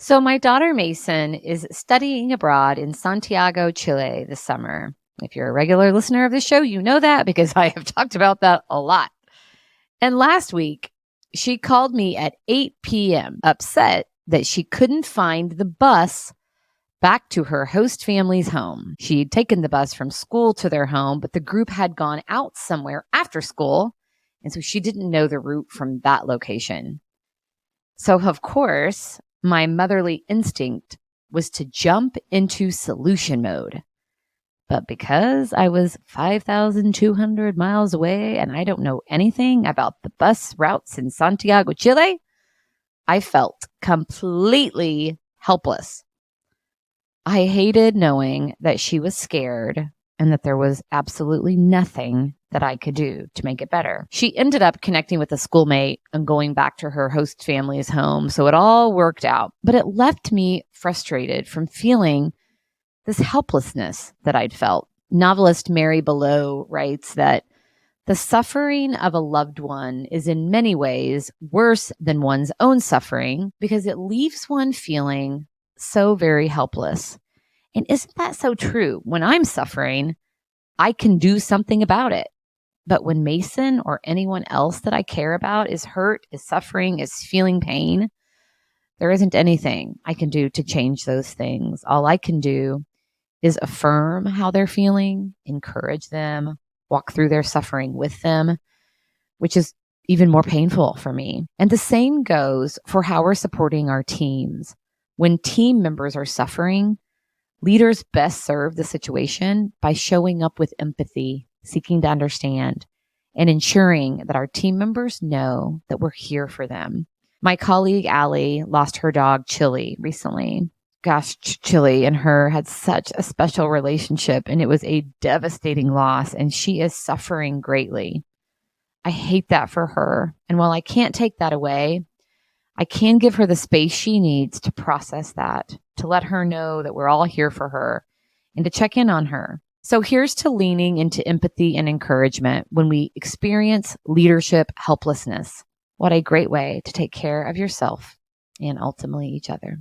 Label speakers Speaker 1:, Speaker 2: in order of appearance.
Speaker 1: So, my daughter Mason is studying abroad in Santiago, Chile this summer. If you're a regular listener of the show, you know that because I have talked about that a lot. And last week, she called me at 8 p.m., upset that she couldn't find the bus back to her host family's home. She'd taken the bus from school to their home, but the group had gone out somewhere after school. And so she didn't know the route from that location. So, of course, my motherly instinct was to jump into solution mode. But because I was 5,200 miles away and I don't know anything about the bus routes in Santiago, Chile, I felt completely helpless. I hated knowing that she was scared and that there was absolutely nothing that I could do to make it better. She ended up connecting with a schoolmate and going back to her host family's home, so it all worked out. But it left me frustrated from feeling this helplessness that I'd felt. Novelist Mary Below writes that the suffering of a loved one is in many ways worse than one's own suffering because it leaves one feeling so very helpless. And isn't that so true? When I'm suffering, I can do something about it. But when Mason or anyone else that I care about is hurt, is suffering, is feeling pain, there isn't anything I can do to change those things. All I can do is affirm how they're feeling, encourage them, walk through their suffering with them, which is even more painful for me. And the same goes for how we're supporting our teams. When team members are suffering, leaders best serve the situation by showing up with empathy, seeking to understand, and ensuring that our team members know that we're here for them. My colleague, Allie, lost her dog, Chili, recently. Gosh, Chili and her had such a special relationship, and it was a devastating loss, and she is suffering greatly. I hate that for her. And while I can't take that away, I can give her the space she needs to process that, to let her know that we're all here for her and to check in on her. So here's to leaning into empathy and encouragement when we experience leadership helplessness. What a great way to take care of yourself and ultimately each other.